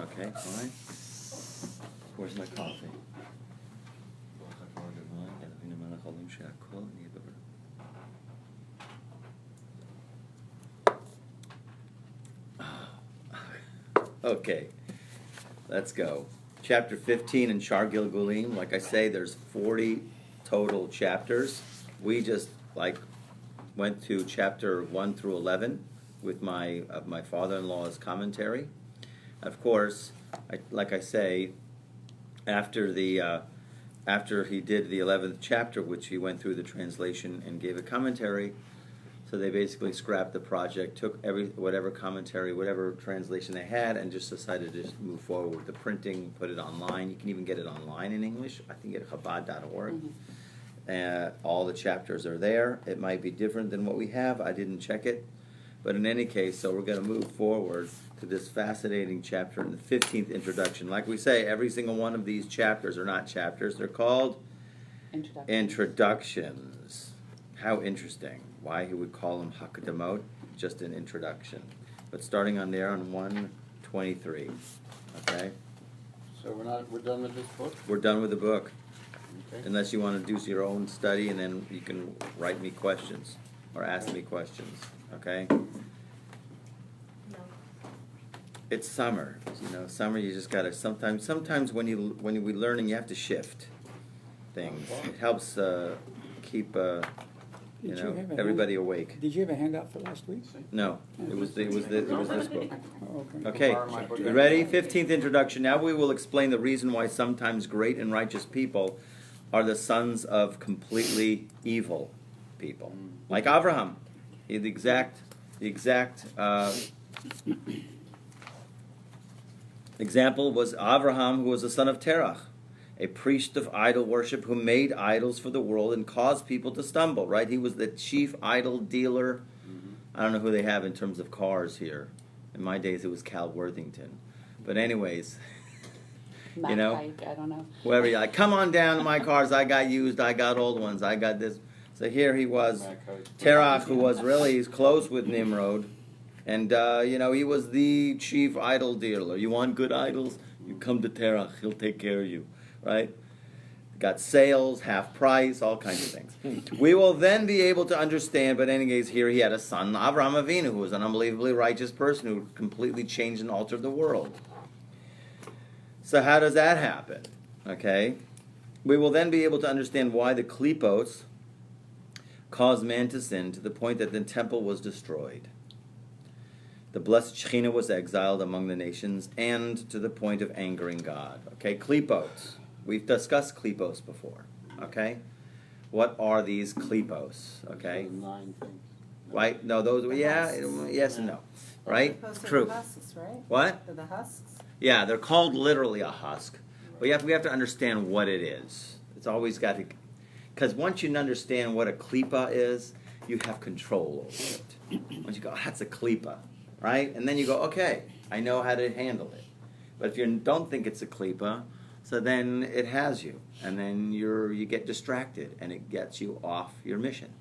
Okay, fine. Where's my coffee? Okay, let's go. Chapter 15 in Shar Gilgulim. Like I say, there's 40 total chapters. We just went to chapter 1 through 11 with my father-in-law's commentary. Of course, like I say, after he did the 11th chapter, which he went through the translation and gave a commentary, so they basically scrapped the project, took whatever commentary, whatever translation they had, and just decided to just move forward with the printing, put it online. You can even get it online in English, I think at Chabad.org. All the chapters are there. It might be different than what we have. I didn't check it. But in any case, so we're going to move forward to this fascinating chapter in the 15th introduction. Like we say, every single one of these chapters are not chapters. They're called introductions. How interesting. Why he would call them Hakadamot, just an introduction. But starting on there on 123. Okay? So we're done with this book? We're done with the book. Okay. Unless you want to do your own study, and then you can write me questions or ask me questions. Okay? No. It's summer. Summer you just gotta sometimes when we're learning you have to shift things. It helps keep everybody awake. Did you have a handout for last week? No, it was this book. Oh, okay. Okay, you ready? 15th introduction. Now we will explain the reason why sometimes great and righteous people are the sons of completely evil people, like Abraham. The exact example was Abraham, who was the son of Terach, a priest of idol worship who made idols for the world and caused people to stumble, right? He was the chief idol dealer. I don't know who they have in terms of cars here. In my days, it was Cal Worthington. But anyways, I don't know. whoever you're like, come on down to my cars. I got used. I got old ones. I got this. So here he was, Terach, who was really close with Nimrod. And, he was the chief idol dealer. You want good idols? You come to Terach. He'll take care of you. Right? Got sales, half price, all kinds of things. We will then be able to understand, but anyways, here he had a son, Avraham Avinu, who was an unbelievably righteous person who completely changed and altered the world. So how does that happen? Okay? We will then be able to understand why the klipos caused man to sin to the point that the temple was destroyed. The blessed Shekhinah was exiled among the nations, and to the point of angering God. Okay, klipos. We've discussed klipos before. Okay? What are these klipos? Okay? 9 things. Right? No, those, yes and no. Right? True. The husks, right? What? The husks. Yeah, they're called literally a husk. But we have to understand what it is. It's always got to... Because once you understand what a klipa is, you have control over it. Once you go, that's a klipa. Right? And then you go, okay, I know how to handle it. But if you don't think it's a klipa, so then it has you. And then you get distracted, and it gets you off your mission.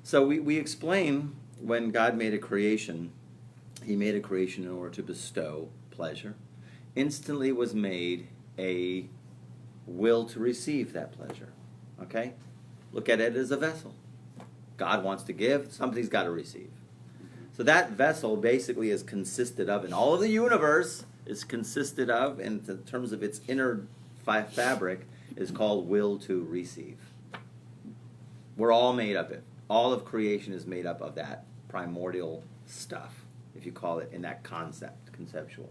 So we explain when God made a creation, he made a creation in order to bestow pleasure. Instantly was made a will to receive that pleasure. Okay? Look at it as a vessel. God wants to give, somebody's got to receive. So that vessel basically is consisted of, and all of the universe is consisted of, in terms of its inner fabric, is called will to receive. We're all made up of it. All of creation is made up of that primordial stuff, if you call it in that conceptual.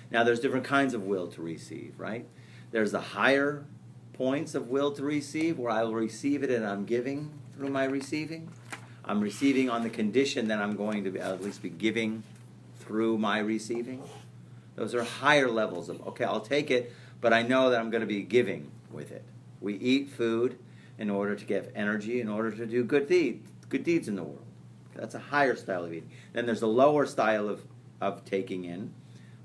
Now there's different kinds of will to receive, right? There's the higher points of will to receive, where I will receive it and I'm giving through my receiving. I'm receiving on the condition that I'm going to at least be giving through my receiving. Those are higher levels of, okay, I'll take it, but I know that I'm going to be giving with it. We eat food in order to get energy, in order to do good deeds in the world. That's a higher style of eating. Then there's a lower style of taking in,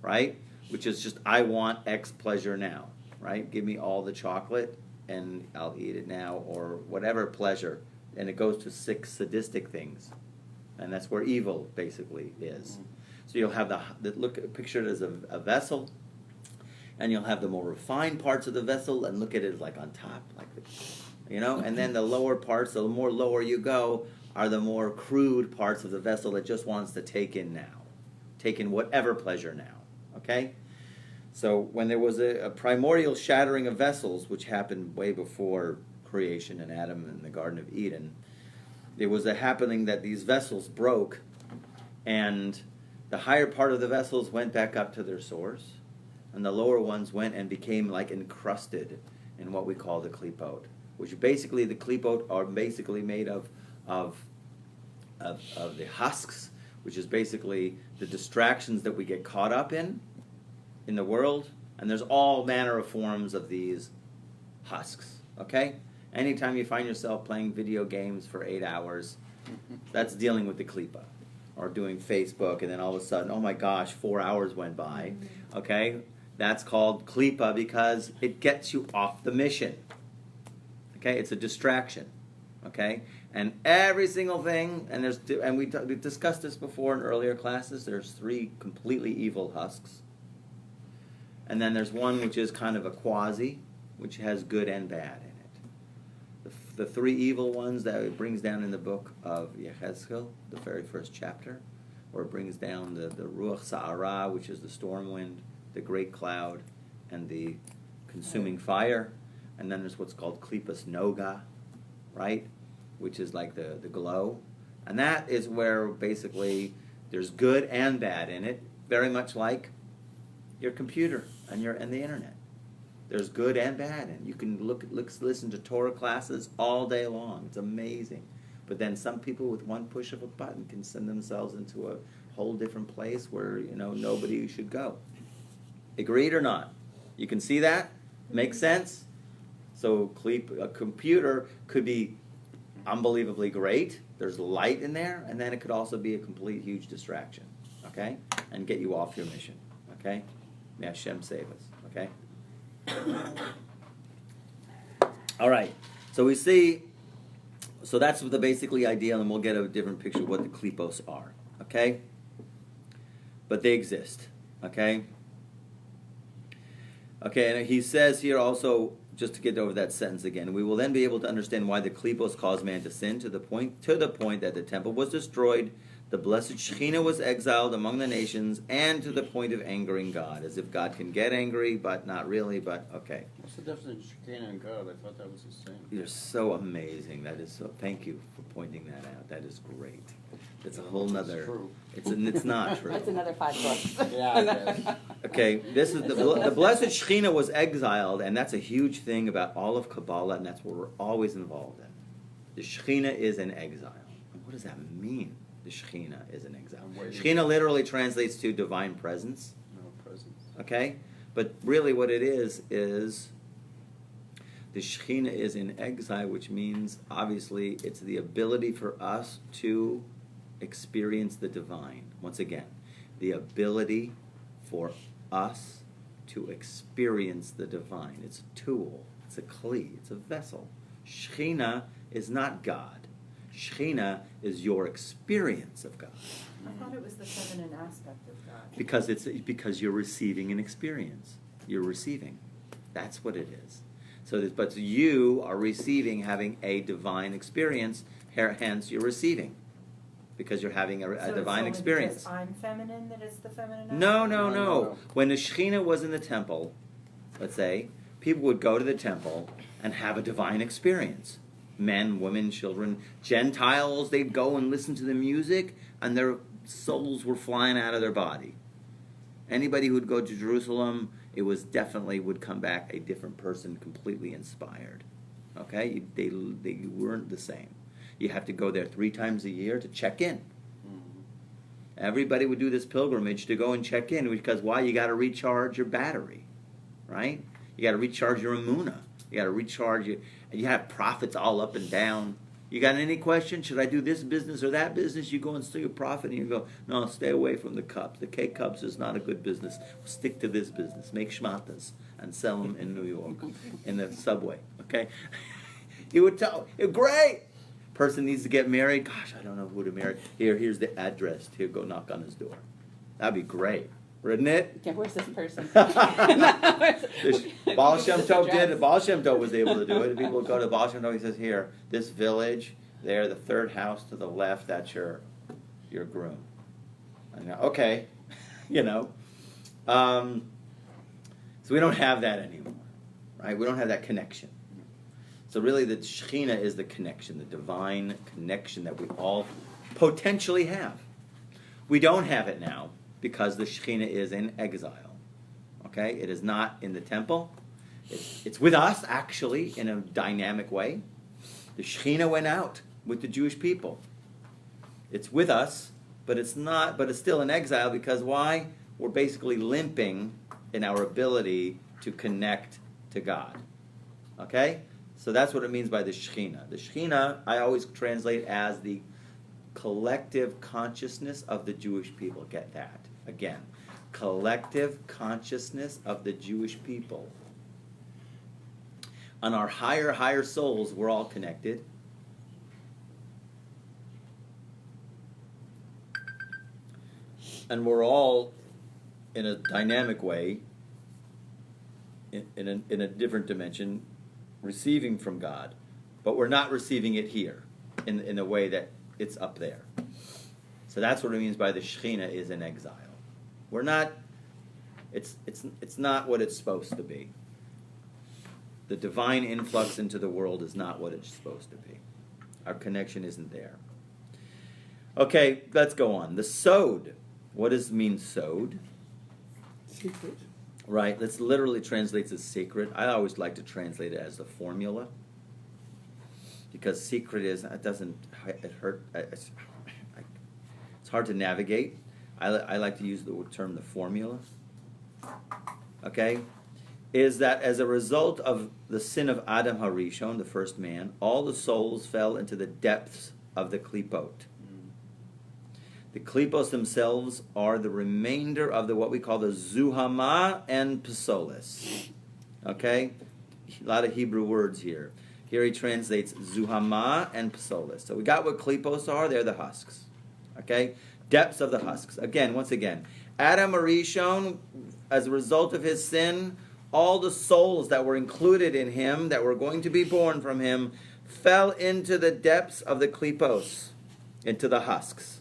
right? Which is just, I want X pleasure now, right? Give me all the chocolate and I'll eat it now, or whatever pleasure. And it goes to 6 sadistic things. And that's where evil basically is. So you'll have picture it as a vessel, and you'll have the more refined parts of the vessel, and look at it like on top, and then the lower parts, the more lower you go, are the more crude parts of the vessel that just wants to take in whatever pleasure now, okay? So when there was a primordial shattering of vessels, which happened way before creation and Adam in the Garden of Eden, there was a happening that these vessels broke, and the higher part of the vessels went back up to their source, and the lower ones went and became like encrusted in what we call the klipot, which basically the klipot are basically made of the husks, which is basically the distractions that we get caught up in the world, and there's all manner of forms of these husks, okay? Anytime you find yourself playing video games for 8 hours, that's dealing with the klipa, or doing Facebook, and then all of a sudden, oh my gosh, 4 hours went by, okay? That's called klipa because it gets you off the mission, okay? It's a distraction, okay? And every single thing, and we discussed this before in earlier classes, there's 3 completely evil husks. And then there's one which is kind of a quasi, which has good and bad in it. The 3 evil ones that it brings down in the book of Yechezkel, the very first chapter, where it brings down the Ruach Sa'ara, which is the storm wind, the great cloud, and the consuming fire. And then there's what's called Klipas Noga, right? Which is like the glow. And that is where basically there's good and bad in it, very much like your computer and the internet. There's good and bad, and you can listen to Torah classes all day long. It's amazing. But then some people with one push of a button can send themselves into a whole different place where nobody should go. Agreed or not? You can see that? Makes sense? So a computer could be unbelievably great. There's light in there, and then it could also be a complete huge distraction, okay? And get you off your mission, okay? May Hashem save us, okay? All right, so we see, so that's the basically idea, and we'll get a different picture of what the klipos are, okay? But they exist, okay? Okay, and he says here also, just to get over that sentence again, we will then be able to understand why the klipos caused man to sin to the point that the temple was destroyed, the blessed Shekhinah was exiled among the nations, and to the point of angering God, as if God can get angry, but not really, but okay. What's the difference between Shekhinah and God? I thought that was the same. You're so amazing. That is so. Thank you for pointing that out. That is great. It's a whole nother. True. It's not true. That's another 5 books. Yeah, I guess. Okay, this is the blessed Shekhinah was exiled, and that's a huge thing about all of Kabbalah, and that's what we're always involved in. The Shekhinah is in exile. And what does that mean? The Shekhinah is in exile. Shekhinah literally translates to divine presence. No presence. Okay? But really what it is the Shekhinah is in exile, which means, obviously, it's the ability for us to experience the divine. Once again, the ability for us to experience the divine. It's a tool. It's a kli. It's a vessel. Shekhinah is not God. Shekhinah is your experience of God. I thought it was the feminine aspect of God. Because you're receiving an experience. You're receiving. That's what it is. But you are receiving, having a divine experience. Hence, you're receiving, because you're having a divine experience. Because I'm feminine, that it's the feminine aspect? No. When the Shekhinah was in the temple, let's say, people would go to the temple and have a divine experience. Men, women, children, Gentiles, they'd go and listen to the music, and their souls were flying out of their body. Anybody who'd go to Jerusalem, it was definitely would come back a different person, completely inspired. Okay? They weren't the same. You have to go there 3 times a year to check in. Everybody would do this pilgrimage to go and check in, because why? You got to recharge your battery, right? You got to recharge your emunah. You got to recharge your... You have prophets all up and down. You got any question? Should I do this business or that business? You go and see a prophet and you go, no, stay away from the cups. The K-cups is not a good business. Stick to this business. Make shmatas and sell them in New York in the subway, okay? He would tell, great! Person needs to get married. Gosh, I don't know who to marry. Here's the address. Here, go knock on his door. That'd be great, wouldn't it? Yeah, where's this person? Baal Shem Tov did it. Baal Shem Tov was able to do it. People go to Baal Shem Tov, he says, here, this village, there, the third house to the left, that's your groom. I go, okay, you know. So we don't have that anymore, right? We don't have that connection. So really the Shekhinah is the connection, the divine connection that we all potentially have. We don't have it now because the Shekhinah is in exile. Okay? It is not in the temple. It's with us, actually, in a dynamic way. The Shekhinah went out with the Jewish people. It's with us, but it's still in exile because why? We're basically limping in our ability to connect to God. Okay? So that's what it means by the Shekhinah. The Shekhinah, I always translate as the collective consciousness of the Jewish people. Get that? Again. Collective consciousness of the Jewish people. On our higher souls, we're all connected. And we're all, in a dynamic way, in a different dimension, receiving from God. But we're not receiving it here, in the way that it's up there. So that's what it means by the Shekhinah is in exile. We're not, it's not what it's supposed to be. The divine influx into the world is not what it's supposed to be. Our connection isn't there. Okay, let's go on. The sod. What does it mean, sod? Secret. Right, let's literally translate as secret. I always like to translate it as the formula. Because secret is, it's hard to navigate. I like to use the term the formula. Okay? Is that as a result of the sin of Adam HaRishon, the first man, all the souls fell into the depths of the klipot. The klipos themselves are the remainder of what we call the zuhama and psolis. Okay? A lot of Hebrew words here. Here he translates zuhama and psolis. So we got what klipos are. They're the husks. Okay? Depths of the husks. Once again. Adam HaRishon, as a result of his sin, all the souls that were included in him, that were going to be born from him, fell into the depths of the klipos, into the husks.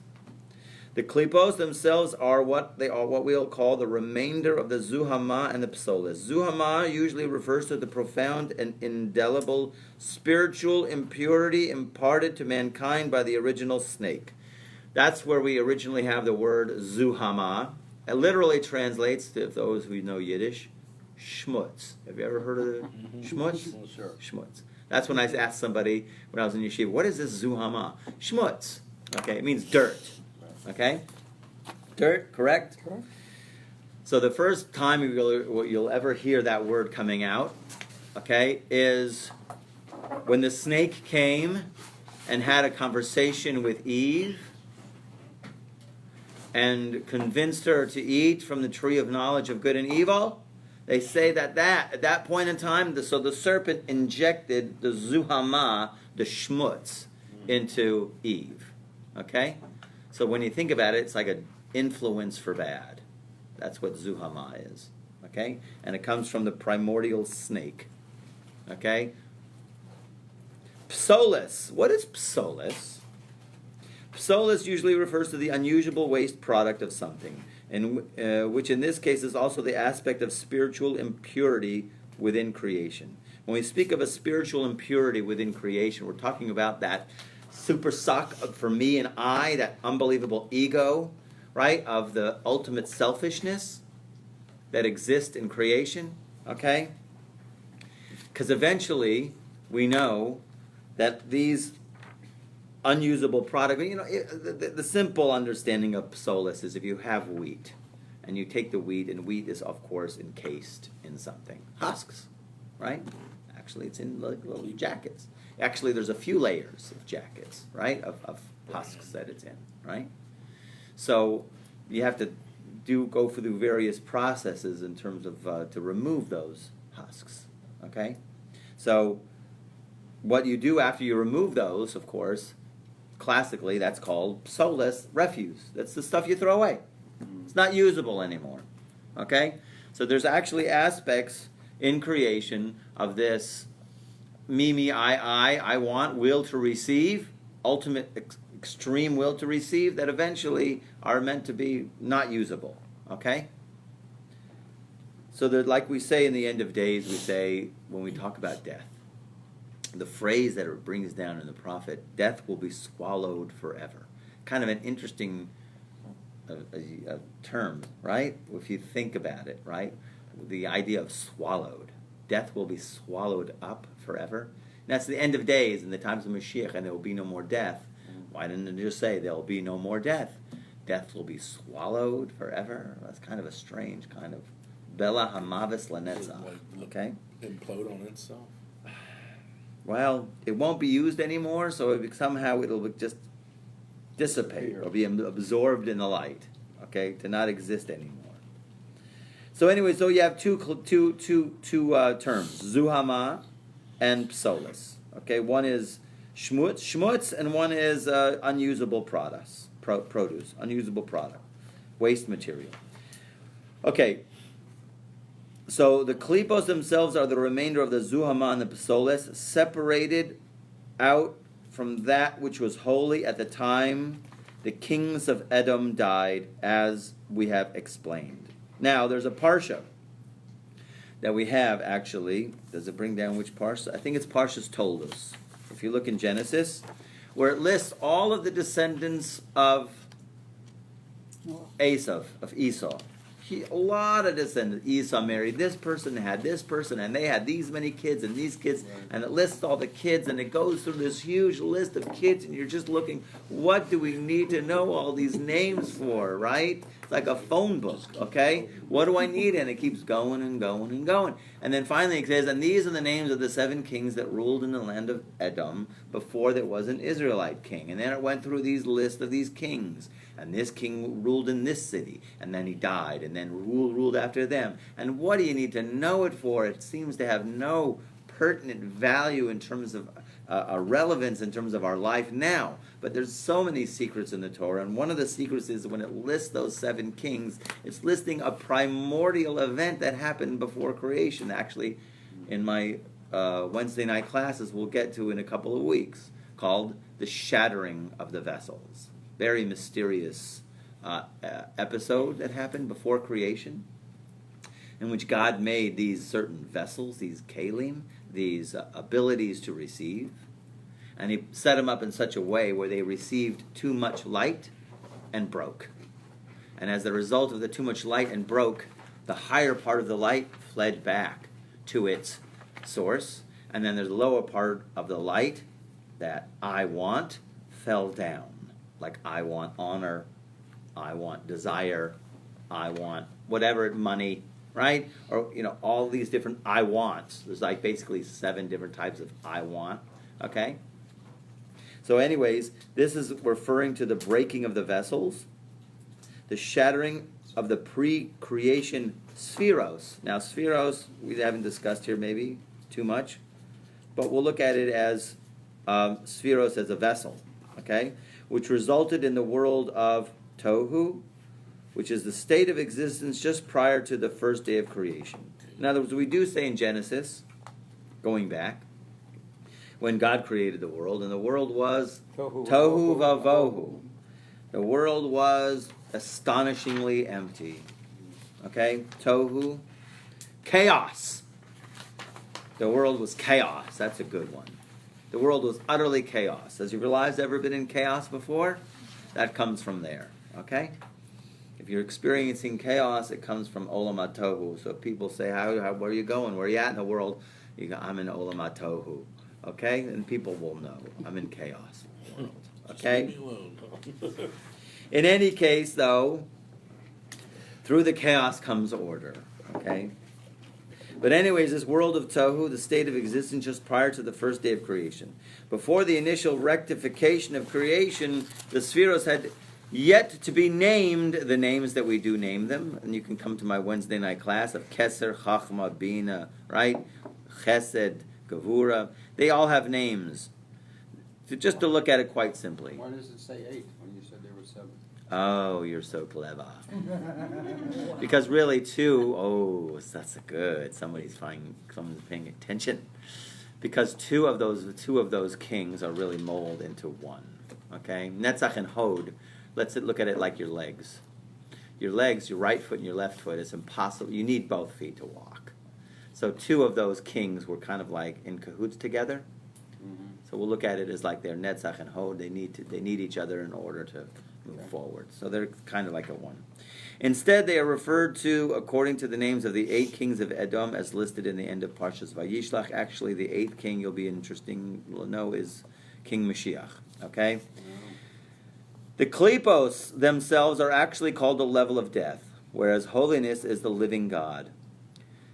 The klipos themselves are what we'll call the remainder of the zuhama and the psolis. Zuhama usually refers to the profound and indelible spiritual impurity imparted to mankind by the original snake. That's where we originally have the word zuhama. It literally translates, to those who know Yiddish, schmutz. Have you ever heard of it? Schmutz? Well, sure. Schmutz. That's when I asked somebody when I was in yeshiva, what is this zuhama? Schmutz. Okay, it means dirt. Okay? Dirt, correct? Correct. So the first time you'll ever hear that word coming out, okay, is when the snake came and had a conversation with Eve and convinced her to eat from the tree of knowledge of good and evil. They say that at that point in time, so the serpent injected the zuhama, the schmutz, into Eve. Okay? So when you think about it, it's like an influence for bad. That's what zuhama is. Okay? And it comes from the primordial snake. Okay? Psolis. What is psolis? Psolis usually refers to the unusual waste product of something, and which in this case is also the aspect of spiritual impurity within creation. When we speak of a spiritual impurity within creation, we're talking about that super suck for me and I, that unbelievable ego, right, of the ultimate selfishness that exists in creation, okay? Because eventually we know that these unusable product, the simple understanding of psolis is if you have wheat and you take the wheat, and wheat is of course encased in something, husks, right? Actually it's in like little jackets. Actually there's a few layers of jackets, right, of husks that it's in, right? So you have to go through various processes in terms of to remove those husks, okay? So what you do after you remove those, of course, classically, that's called psolis, refuse. That's the stuff you throw away. It's It's not usable anymore. Okay? So there's actually aspects in creation of this me, I want, will to receive, ultimate extreme will to receive, that eventually are meant to be not usable. Okay? So that, like we say in the end of days, we say, when we talk about death, the phrase that it brings down in the prophet, death will be swallowed forever. Kind of an interesting term, right? If you think about it, right? The idea of swallowed. Death will be swallowed up forever. And that's the end of days in the times of Mashiach, and there will be no more death. Why didn't it just say there will be no more death? Death will be swallowed forever. That's kind of a strange kind of Bela Hamavis Lanetzach. Okay? Implode on itself. Well, it won't be used anymore, so somehow it'll just dissipate or be absorbed in the light. Okay? To not exist anymore. So anyway, so you have two terms, Zuhama and Psolis. Okay? One is shmutz, and one is unusable produce, unusable product, waste material. Okay. So the klipos themselves are the remainder of the zuhama and the psoles, separated out from that which was holy at the time the kings of Edom died, as we have explained. Now, there's a parsha that we have, actually. Does it bring down which parsha? I think it's Parshas Toldus. If you look in Genesis, where it lists all of the descendants of Esau. A lot of descendants. Esau married this person, had this person, and they had these many kids and these kids, and it lists all the kids, and it goes through this huge list of kids, and you're just looking, what do we need to know all these names for, right? It's like a phone book, okay? What do I need? And it keeps going and going and going. And then finally it says, and these are the names of the 7 kings that ruled in the land of Edom before there was an Israelite king. And then it went through these lists of these kings. And this king ruled in this city, and then he died, and then ruled after them. And what do you need to know it for? It seems to have no pertinent value in terms of a relevance in terms of our life now. But there's so many secrets in the Torah, and one of the secrets is when it lists those 7 kings, it's listing a primordial event that happened before creation. Actually, in my Wednesday night classes, we'll get to in a couple of weeks, called the shattering of the vessels. Very mysterious episode that happened before creation, in which God made these certain vessels, these kalim, these abilities to receive, and he set them up in such a way where they received too much light and broke. And as a result of the too much light and broke, the higher part of the light fled back to its source, and then the lower part of the light, that I want, fell down. Like I want honor, I want desire, I want whatever, money, right? Or, all these different I wants. There's like basically 7 different types of I want, okay? So anyways, this is referring to the breaking of the vessels, the shattering of the pre-creation spheros. Now, spheros, we haven't discussed here maybe too much, but we'll look at it as spheros as a vessel, okay? Which resulted in the world of Tohu, which is the state of existence just prior to the first day of creation. In other words, we do say in Genesis, going back, when God created the world, and the world was Tohu Vavohu. The world was astonishingly empty. Okay? Tohu. Chaos. The world was chaos. That's a good one. The world was utterly chaos. Has your lives ever been in chaos before? That comes from there. Okay? If you're experiencing chaos, it comes from Olam HaTohu. So if people say, where are you going? Where are you at in the world? You go, I'm in Olam HaTohu. Okay? And people will know. I'm in chaos world. Okay? In any case, though, through the chaos comes order. Okay? But anyways, this world of Tohu, the state of existence just prior to the first day of creation. Before the initial rectification of creation, the spheros had yet to be named the names that we do name them. And you can come to my Wednesday night class of Keser, Chachma, Bina, right? Chesed, Gevura. They all have names. Just to look at it quite simply. Why does it say 8 when you said there were 7? Oh, you're so clever. Because really, that's a good. Someone's paying attention. Because two of those kings are really molded into one. Okay, Netzach and Hod. Let's look at it like your legs. Your legs, your right foot and your left foot. It's impossible. You need both feet to walk. So two of those kings were kind of like in cahoots together. Mm-hmm. So we'll look at it as like they're Netzach and Hod. They need each other in order to move forward. So they're kind of like a one. Instead, they are referred to according to the names of the 8 kings of Edom as listed in the end of Parshas Vayishlach. Actually, the 8th king you'll be interesting to know is King Mashiach. Okay? The klipos themselves are actually called the level of death, whereas holiness is the living God,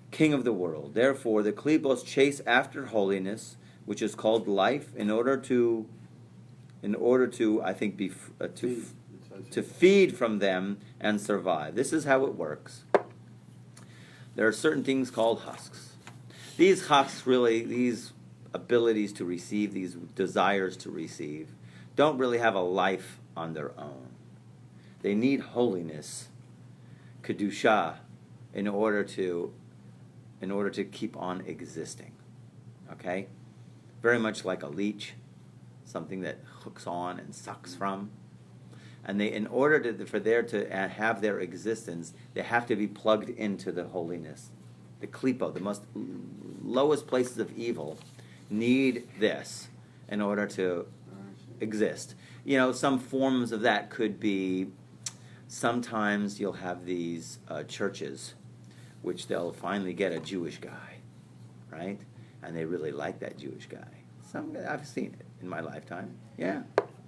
King of the world. Therefore, the klipos chase after holiness, which is called life, in order to I think to feed from them and survive. This is how it works. There are certain things called husks. These husks these abilities to receive, these desires to receive, don't really have a life on their own. They need holiness, kedusha, in order to keep on existing. Okay? Very much like a leech, something that hooks on and sucks from. And in order for there to have their existence, they have to be plugged into the holiness. The klipo, the most lowest places of evil, need this in order to exist. Some forms of that could be, sometimes you'll have these churches, which they'll finally get a Jewish guy, right? And they really like that Jewish guy. I've seen it in my lifetime. Yeah,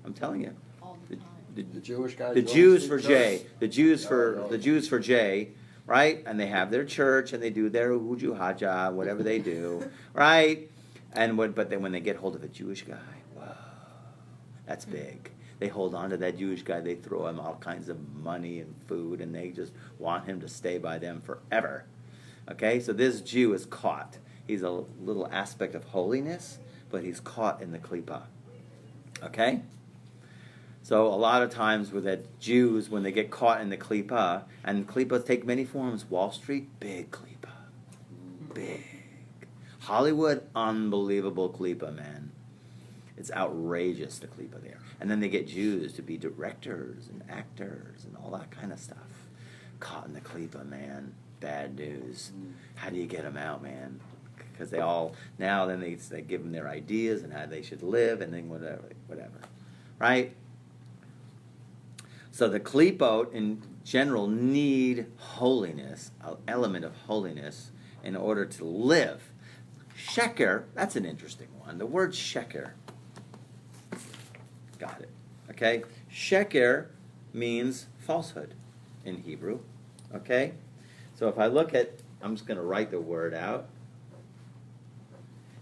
I'm telling you. All the time. The Jewish guys. The Jews for J. The Jews for J, right? And they have their church and they do their huju haja, whatever they do, right? But then when they get hold of a Jewish guy, whoa, that's big. They hold on to that Jewish guy. They throw him all kinds of money and food, and they just want him to stay by them forever. Okay, so this Jew is caught. He's a little aspect of holiness, but he's caught in the klipa. Okay? So a lot of times with that Jews, when they get caught in the klipa, and klipas take many forms. Wall Street, big klipa. Big. Hollywood, unbelievable klipa, man. It's outrageous, the klipa there. And then they get Jews to be directors and actors and all that kind of stuff. Caught in the klipa, man. Bad news. How do you get them out, man? Because they give them their ideas and how they should live, and then whatever. Right? So the klipot in general need holiness, an element of holiness, in order to live. Sheker, that's an interesting one. The word sheker. Got it. Okay? Sheker means falsehood in Hebrew. Okay? So if I look at, I'm just going to write the word out.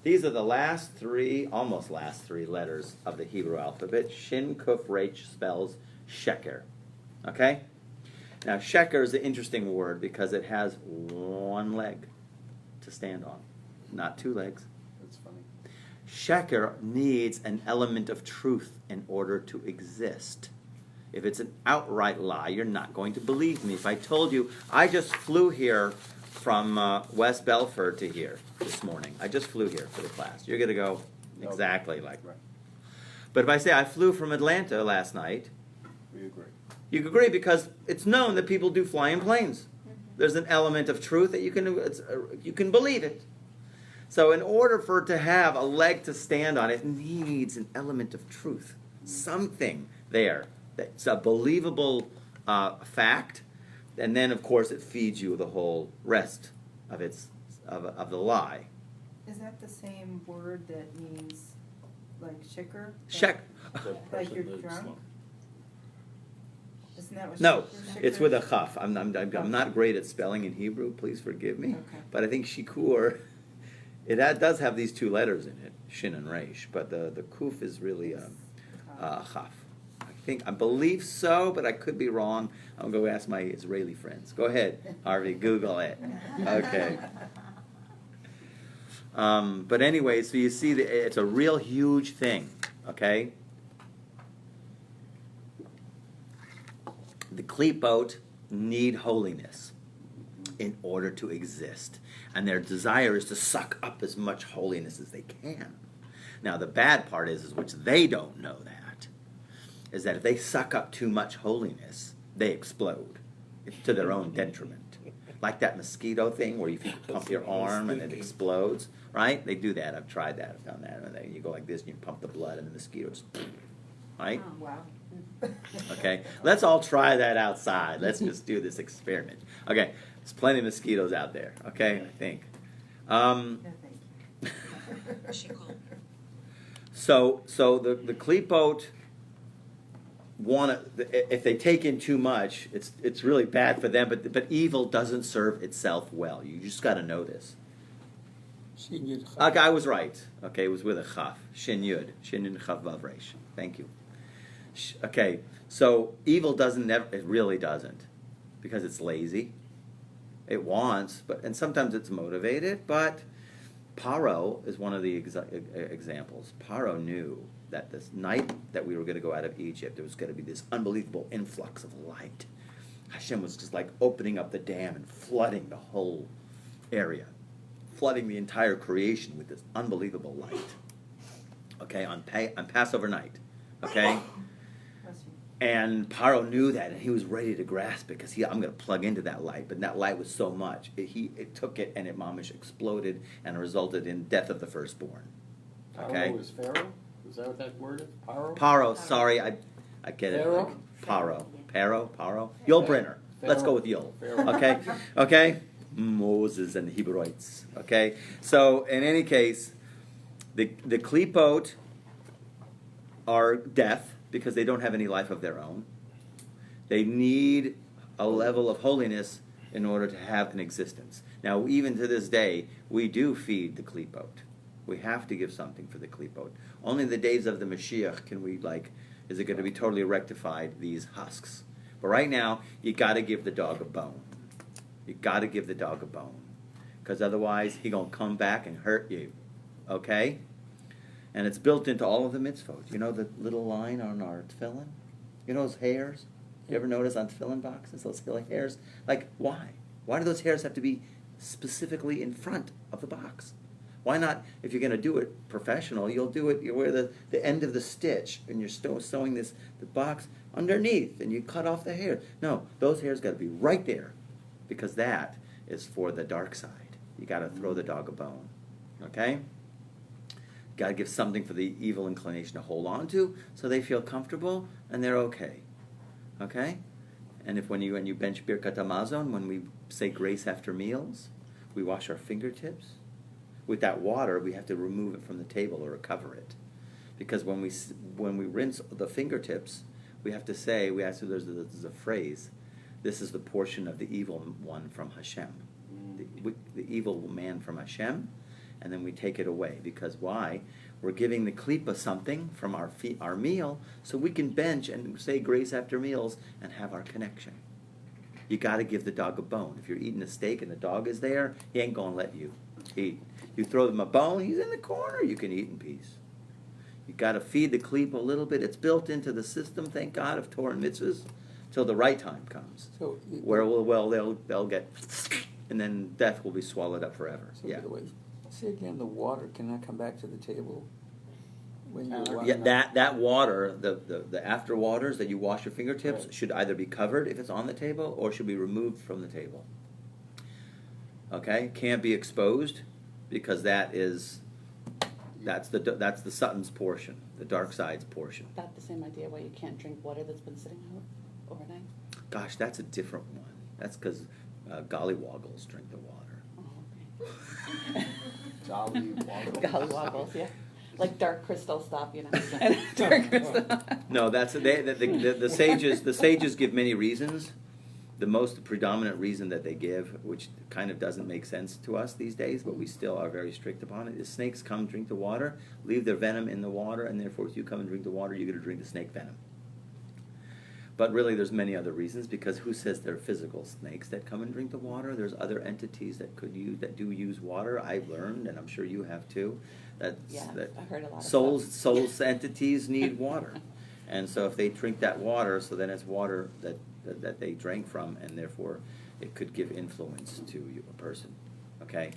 These are the almost last three letters of the Hebrew alphabet. Shin Kuf Resh spells sheker. Okay? Now, sheker is an interesting word because it has one leg to stand on, not 2 legs. That's funny. Sheker needs an element of truth in order to exist. If it's an outright lie, you're not going to believe me. If I told you, I just flew here from West Belford to here this morning. I just flew here for the class. You're going to go exactly like that. But if I say I flew from Atlanta last night, We agree. you agree because it's known that people do fly in planes. There's an element of truth that you can believe it. So in order for it to have a leg to stand on, it needs an element of truth. Something there that's a believable fact. And then, of course, it feeds you the whole rest of the lie. Is that the same word that means, like, shikker? Like you're drunk? Isn't that what No, shikker- it's with a chaf. I'm not great at spelling in Hebrew. Please forgive me. Okay. But I think shikur, does have these 2 letters in it, shin and resh. But the kuf is really a chaf. I believe so, but I could be wrong. I'm going to ask my Israeli friends. Go ahead, Harvey, Google it. Okay. But anyway, so you see, it's a real huge thing, okay? The klipot need holiness in order to exist. And their desire is to suck up as much holiness as they can. Now, the bad part is which they don't know that, is that if they suck up too much holiness, they explode to their own detriment. Like that mosquito thing where if you pump your arm and it explodes, right? They do that. I've tried that. I've done that. And you go like this and you pump the blood and the mosquitoes, right? Oh, wow. Okay, let's all try that outside. Let's just do this experiment. Okay, there's plenty of mosquitoes out there. Okay, I think. No, thank you. So the klipot if they take in too much, it's really bad for them. But evil doesn't serve itself well. You just got to know this. Shin Yud Chaf. Okay, I was right. Okay, it was with a chaf. Shin Yud. Shin Yud Chaf Vav Reish. Thank you. Okay, so evil it really doesn't, because it's lazy. It wants, and sometimes it's motivated, but Paro is one of the examples. Paro knew that this night that we were going to go out of Egypt, there was going to be this unbelievable influx of light. Hashem was just like opening up the dam and flooding the whole area, flooding the entire creation with this unbelievable light. Okay, on Passover night. Okay? And Paro knew that, and he was ready to grasp it, because I'm going to plug into that light. But that light was so much, it took it, and it mamish exploded, and resulted in death of the firstborn. Okay? Paro is Pharaoh? Is that what that word is? Paro? Paro, sorry, I get it. Pharaoh? Paro. Paro? Yul-Brenner. Let's go with Yul. Pharaoh. Okay? Okay? Moses and the Hebrewites. Okay? So, in any case, the klipot are death, because they don't have any life of their own. They need a level of holiness in order to have an existence. Now, even to this day, we do feed the klipot. We have to give something for the klipot. Only in the days of the Mashiach can we, is it going to be totally rectified, these husks. But right now, you got to give the dog a bone. You got to give the dog a bone. Because otherwise, he's going to come back and hurt you. Okay? And it's built into all of the mitzvot. You know the little line on our tefillin? You know those hairs? You ever notice on tefillin boxes, those little hairs? Why? Why do those hairs have to be specifically in front of the box? Why not, if you're going to do it professional, you'll do it, you wear the end of the stitch, and you're sewing the box underneath, and you cut off the hair. No, those hairs got to be right there, because that is for the dark side. You got to throw the dog a bone. Okay? Got to give something for the evil inclination to hold on to, so they feel comfortable and they're okay. Okay? And when you bench Birkat Hamazon, when we say grace after meals, we wash our fingertips. With that water, we have to remove it from the table or recover it, because when we rinse the fingertips, we have to say, there's a phrase, this is the portion of the evil one from Hashem, the evil man from Hashem. And then we take it away, because why? We're giving the klipa something from our meal, so we can bench and say grace after meals and have our connection. You got to give the dog a bone. If you're eating a steak and the dog is there, he ain't going to let you eat. You throw them a bone, he's in the corner, you can eat in peace. You got to feed the klipa a little bit. It's built into the system, thank God, of Torah and mitzvahs, till the right time comes. So, where they'll get, and then death will be swallowed up forever. So Yeah. by the way, say again, the water cannot come back to the table when you're Yeah, washing That water, the after waters that you wash your fingertips, Right. should either be covered if it's on the table, or should be removed from the table. Okay, can't be exposed, because that's the Sutton's portion, the dark side's portion. About the same idea why you can't drink water that's been sitting out overnight. Gosh, that's a different one. That's because gollywoggles drink the water. Oh, okay. Jolly Woggle. Gollywoggles, yeah. Like dark crystal stuff, you know. Dark crystal. No, that's the sages. The sages give many reasons. The most predominant reason that they give, which kind of doesn't make sense to us these days, but we still are very strict upon it, is snakes come drink the water, leave their venom in the water, and therefore if you come and drink the water, you're going to drink the snake venom. But really, there's many other reasons, because who says they're physical snakes that come and drink the water? There's other entities that do use water. I've learned, and I'm sure you have too, that I've heard a lot of souls entities need water. And so if they drink that water, so then it's water that that they drank from, and therefore it could give influence to a person. Okay?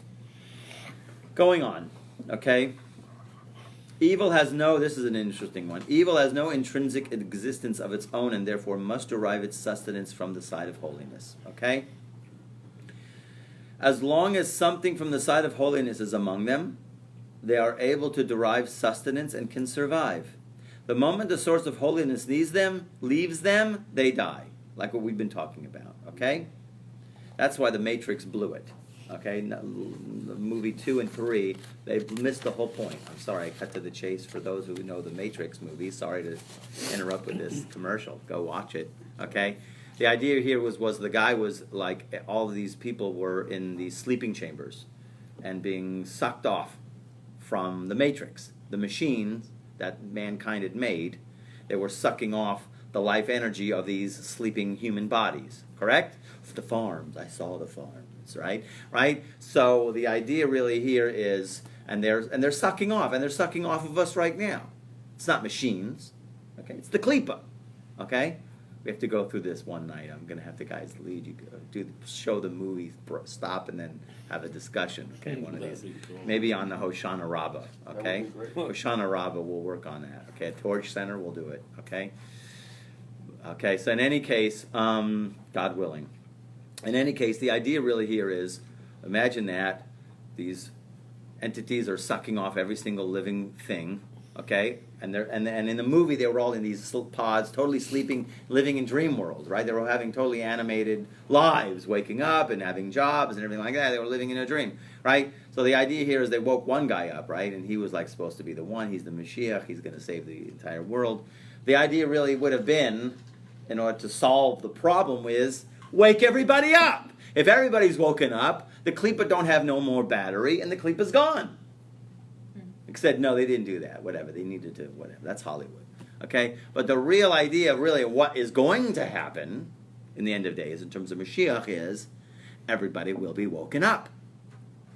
Going on. Okay? Evil has no, this is an interesting one. Evil has no intrinsic existence of its own and therefore must derive its sustenance from the side of holiness. Okay? As long as something from the side of holiness is among them, they are able to derive sustenance and can survive. The moment the source of holiness leaves them, they die. Like what we've been talking about. Okay? That's why the Matrix blew it. Okay? The movie 2 and 3, they missed the whole point. I'm sorry, I cut to the chase for those who know the Matrix movie. Sorry to interrupt with this commercial. Go watch it. Okay? The idea here was the guy was like, all of these people were in these sleeping chambers and being sucked off from the Matrix. The machines that mankind had made, they were sucking off the life energy of these sleeping human bodies. Correct? The farms. I saw the farms, right? Right? So the idea really here is, and they're sucking off, and they're sucking off of us right now. It's not machines. Okay? It's the klipa. Okay? We have to go through this one night. I'm going to have the guys lead you, show the movie, stop, and then have a discussion. Okay, one of these. Cool. Maybe on the Hoshana Rabbah. Okay, That would be great. Hoshana Rabbah, we'll work on that. Okay, at Torch Center, we'll do it. Okay. Okay. So in any case, God willing, in any case, the idea really here is, imagine that these entities are sucking off every single living thing. Okay, and in the movie they were all in these pods, totally sleeping, living in dream world, right? They were having totally animated lives, waking up and having jobs and everything like that. They were living in a dream, right? So the idea here is they woke one guy up, right? And he was like supposed to be the one. He's the Mashiach. He's going to save the entire world. The idea really would have been, in order to solve the problem, is wake everybody up. If everybody's woken up, the Klippa don't have no more battery, and the Klippa's gone. Said, no, they didn't do that. Whatever. They needed to, whatever. That's Hollywood. Okay? But the real idea, really, what is going to happen in the end of days, in terms of Mashiach, is everybody will be woken up.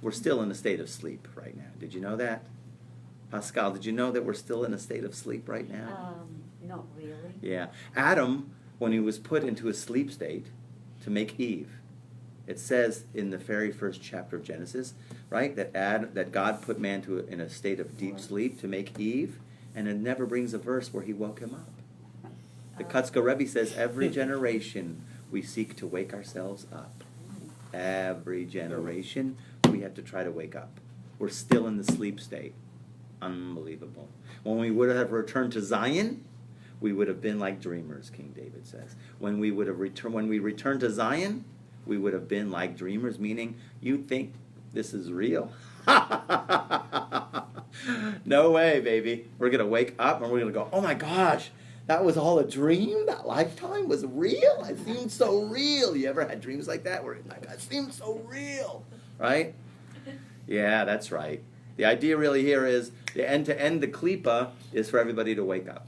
We're still in a state of sleep right now. Did you know that? Pascal, did you know that we're still in a state of sleep right now? Not really. Yeah. Adam, when he was put into a sleep state to make Eve, it says in the very first chapter of Genesis, right, that God put man in a state of deep sleep to make Eve, and it never brings a verse where he woke him up. The Kutzka Rebbe says, every generation we seek to wake ourselves up. Every generation we have to try to wake up. We're still in the sleep state. Unbelievable. When we would have returned to Zion, we would have been like dreamers, King David says. When we returned to Zion, we would have been like dreamers, meaning you think this is real. No way, baby. We're going to wake up and we're going to go, oh my gosh, that was all a dream? That lifetime was real? It seemed so real. You ever had dreams like that where it's like, it seemed so real? Right? Yeah, that's right. The idea really here is the end-to-end, the klipa, is for everybody to wake up.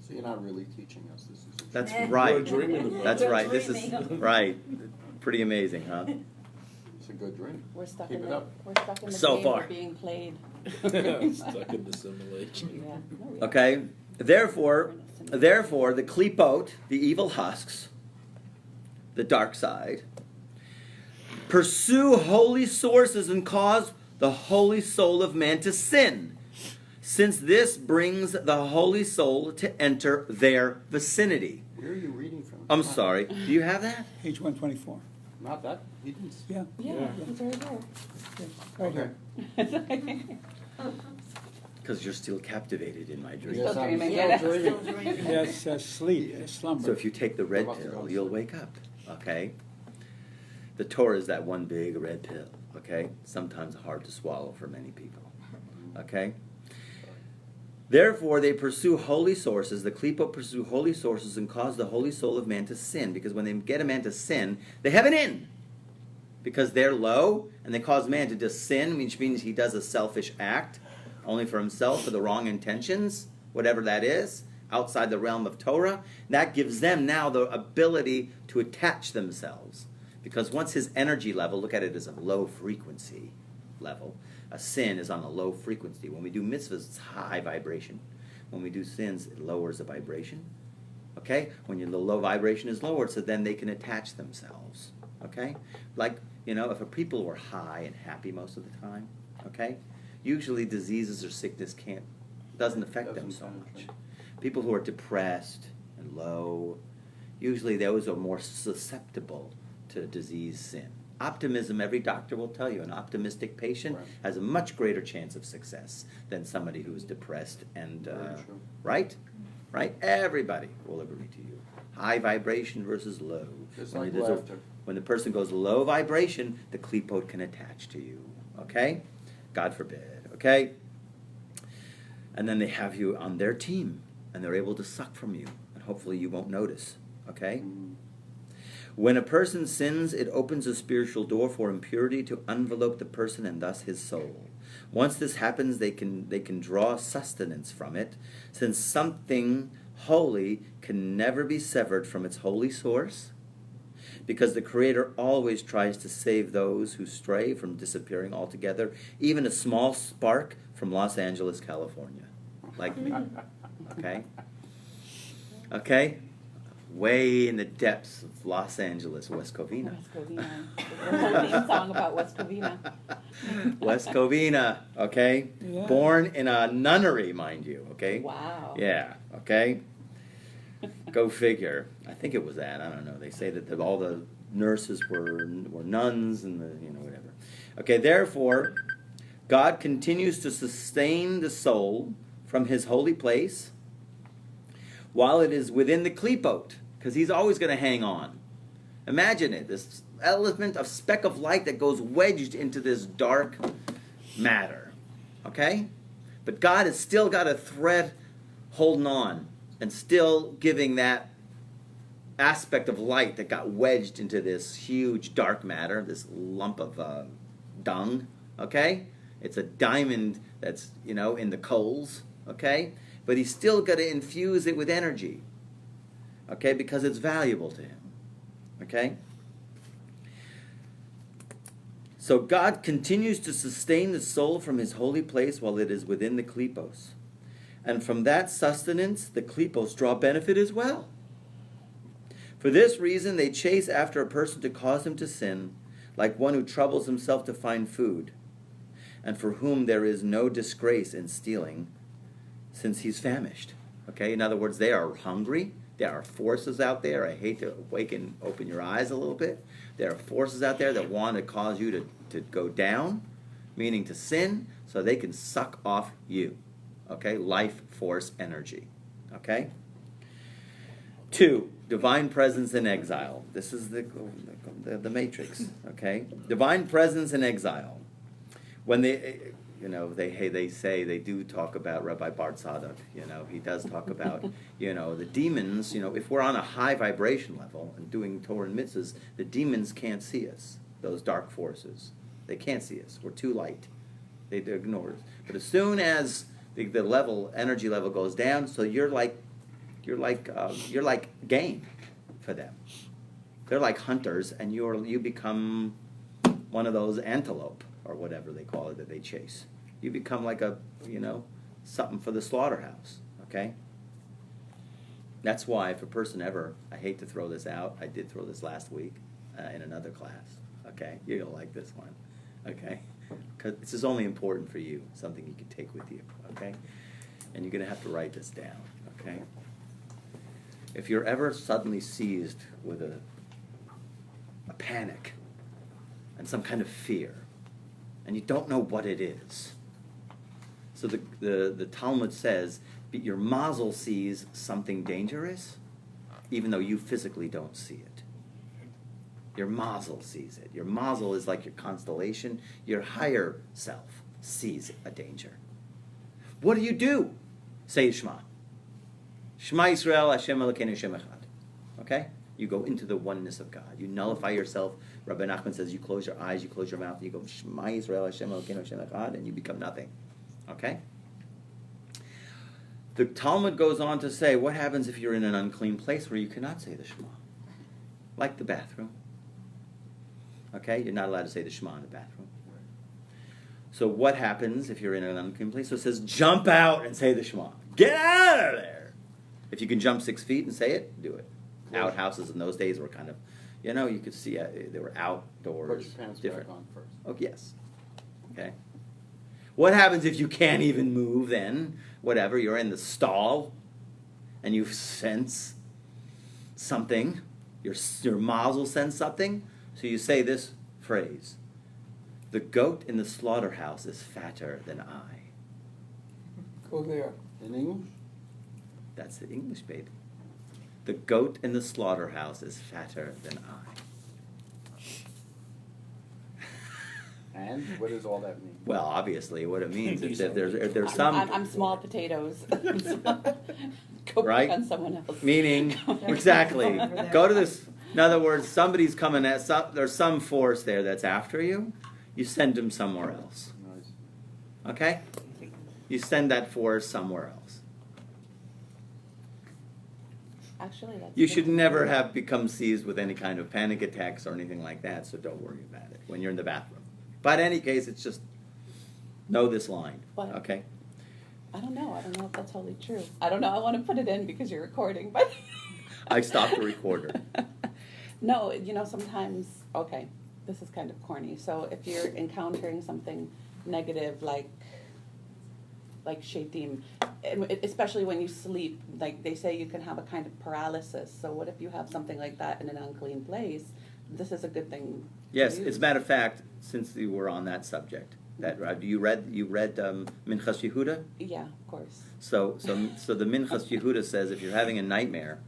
So you're not really teaching us. This is a That's dream. right. We're dreaming about That's We're right. This is dreaming. right. Pretty amazing, huh? It's a good dream. We're stuck Keep in it the up. So game far. of being played. Stuck in the simulation. Yeah. No, we Okay. Therefore, the klipot, the evil husks, the dark side, pursue holy sources and cause the holy soul of man to sin, since this brings the holy soul to enter their vicinity. Where are you reading from? I'm sorry. Do you have that? Page 124. Not that. He didn't. Yeah, Yeah, it's right there. right here. Because you're still captivated in my dream. Yes, I'm dreaming, still yeah. dreaming. Yes, sleep, slumber. So if you take the red pill, you'll wake up, okay? The Torah is that one big red pill, okay? Sometimes hard to swallow for many people, okay? Therefore, they pursue holy sources. The klipa pursue holy sources and cause the holy soul of man to sin. Because when they get a man to sin, they have an in. Because they're low, and they cause man to just sin, which means he does a selfish act, only for himself, for the wrong intentions, whatever that is, outside the realm of Torah. That gives them now the ability to attach themselves. Because once his energy level, look at it as a low frequency level, a sin is on a low frequency. When we do mitzvahs, it's high vibration. When we do sins, it lowers the vibration. Okay? When the low vibration is lowered, so then they can attach themselves. Okay? Like, if a people were high and happy most of the time, okay? Usually diseases or sickness doesn't affect them so much. People who are depressed and low, usually those are more susceptible to disease, sin. Optimism, every doctor will tell you, an optimistic patient Right. has a much greater chance of success than somebody who is depressed and, Very true. right? Right? Everybody will agree to you. High vibration versus low. Just When like there's a- laughter. when the person goes low vibration, the klipot can attach to you. Okay? God forbid. Okay? And then they have you on their team, and they're able to suck from you, and hopefully you won't notice. Okay? Mm. When a person sins, it opens a spiritual door for impurity to envelope the person and thus his soul. Once this happens, they can draw sustenance from it, since something holy can never be severed from its holy source, because the Creator always tries to save those who stray from disappearing altogether, even a small spark from Los Angeles, California, like me. Okay? Okay? Way in the depths of Los Angeles, West Covina. West Covina. There's a whole theme song about West Covina. West Covina, okay? Yeah. Born in a nunnery, mind you, okay? Wow. Yeah, okay? Go figure. I think it was that. I don't know. They say that all the nurses were nuns and whatever. Okay, therefore, God continues to sustain the soul from his holy place while it is within the klipot, because he's always going to hang on. Imagine it, this element of speck of light that goes wedged into this dark matter. Okay? But God has still got a thread holding on and still giving that aspect of light that got wedged into this huge dark matter, this lump of dung. Okay? It's a diamond that's, in the coals. Okay? But he's still got to infuse it with energy. Okay? Because it's valuable to him. Okay? So God continues to sustain the soul from his holy place while it is within the klipos. And from that sustenance, the klipos draw benefit as well. For this reason, they chase after a person to cause him to sin, like one who troubles himself to find food, and for whom there is no disgrace in stealing, since he's famished. Okay? In other words, they are hungry. There are forces out there. I hate to open your eyes a little bit. There are forces out there that want to cause you to go down, meaning to sin, so they can suck off you. Okay? Life force energy. Okay? 2, divine presence in exile. This is the matrix. Okay? Divine presence in exile. When they say they do talk about Rabbi Bart Tzadok, he does talk about, the demons, if we're on a high vibration level and doing Torah and mitzvahs, the demons can't see us, those dark forces. They can't see us. We're too light. They ignore us. But as soon as the energy level goes down, so you're like game for them. They're like hunters, and you become one of those antelope, or whatever they call it that they chase. You become like something for the slaughterhouse, okay? That's why if a person ever, I hate to throw this out, I did throw this last week in another class, okay? You're going to like this one, okay? Because this is only important for you, something you can take with you, okay? And you're going to have to write this down, okay? If you're ever suddenly seized with a panic and some kind of fear, and you don't know what it is. So the Talmud says, your mazel sees something dangerous, even though you physically don't see it. Your mazel sees it. Your mazel is like your constellation. Your higher self sees a danger. What do? Say Shema. Shema Yisrael, Hashem Elokeinu Hashem Echad. Okay? You go into the oneness of God. You nullify yourself. Rabbi Nachman says you close your eyes, you close your mouth, and you go Shema Yisrael, Hashem Elokeinu Hashem Echad, and you become nothing. Okay? The Talmud goes on to say, what happens if you're in an unclean place where you cannot say the Shema? Like the bathroom. Okay? You're not allowed to say the Shema in the bathroom. So what happens if you're in an unclean place? So it says, jump out and say the Shema. Get out of there! If you can jump 6 feet and say it, do it. Outhouses in those days were kind of, you could see they were outdoors. Put your pants different. back on first. Oh, yes. Okay. What happens if you can't even move then? Whatever, you're in the stall and you sense something. Your mouths will sense something. So you say this phrase: the goat in the slaughterhouse is fatter than I. Go there. In English? That's the English, baby. The goat in the slaughterhouse is fatter than I. And what does all that mean? Well, obviously, what it means is that there's some I'm small potatoes. Go Right? pick on someone else. meaning exactly. Go to this. In other words, somebody's coming at there's some force there that's after you. You send them somewhere else. Nice. Okay? You send that force somewhere else. Actually, that's You good should to never know. have become seized with any kind of panic attacks or anything like that, so don't worry about it when you're in the bathroom. But in any case, it's just know this line. What? Okay? I don't know if that's totally true. I don't know. I want to put it in because you're recording, but I stopped the recorder. No, sometimes, okay, this is kind of corny. So if you're encountering something negative like shaitim, especially when you sleep, like they say you can have a kind of paralysis. So what if you have something like that in an unclean place? This is a good thing. to Yes, use. as a matter of fact, since you were on that subject, you read Minchas Yehuda? Yeah, of course. So the Minchas Yehuda says if you're having a nightmare,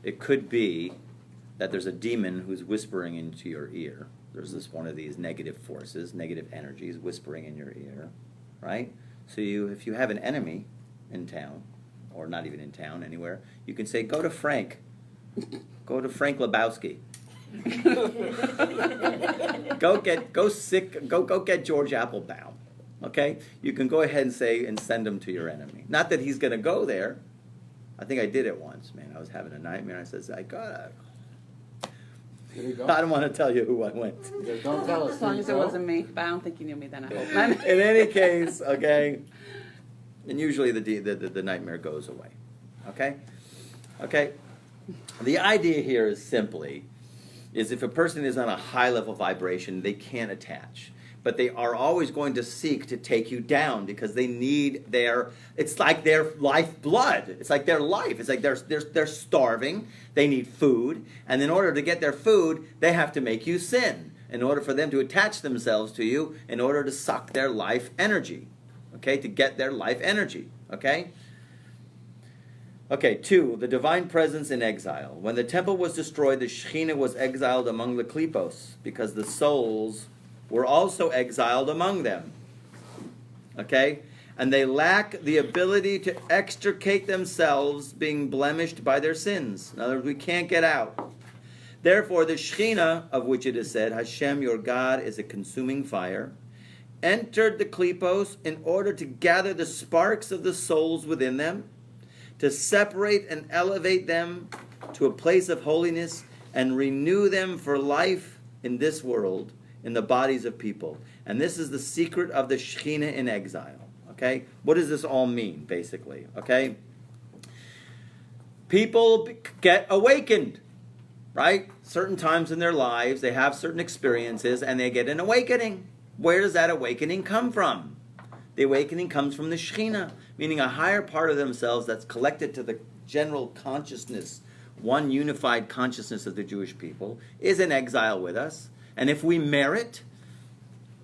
it could be that there's a demon who's whispering into your ear. There's one of these negative forces, negative energies whispering in your ear, right? So if you have an enemy in town, or not even in town, anywhere, you can say, go to Frank. Go to Frank Lebowski. Go get George Applebaum. Okay? You can go ahead and say and send him to your enemy. Not that he's going to go there. I think I did it once, man. I was having a nightmare. I said, There you go. I don't want to tell you who I went. Don't tell us. As long as it There you go. wasn't me, but I don't think you knew me then. I hope not. In any case, okay, and usually the nightmare goes away. Okay? Okay? The idea here is simply, if a person is on a high level vibration, they can't attach. But they are always going to seek to take you down because they need it's like their lifeblood. It's like their life. It's like they're starving. They need food. And in order to get their food, they have to make you sin. In order for them to attach themselves to you, in order to suck their life energy. Okay? To get their life energy. Okay? Okay, 2, the divine presence in exile. When the temple was destroyed, the Shekhinah was exiled among the Klipos because the souls were also exiled among them. Okay? And they lack the ability to extricate themselves being blemished by their sins. In other words, we can't get out. Therefore, the Shekhinah, of which it is said, Hashem, your God, is a consuming fire, entered the Klipos in order to gather the sparks of the souls within them, to separate and elevate them to a place of holiness and renew them for life in this world, in the bodies of people. And this is the secret of the Shekhinah in exile. Okay? What does this all mean, basically? Okay? People get awakened, right? Certain times in their lives, they have certain experiences, and they get an awakening. Where does that awakening come from? The awakening comes from the Shekhinah, meaning a higher part of themselves that's collected to the general consciousness, one unified consciousness of the Jewish people, is in exile with us. And if we merit,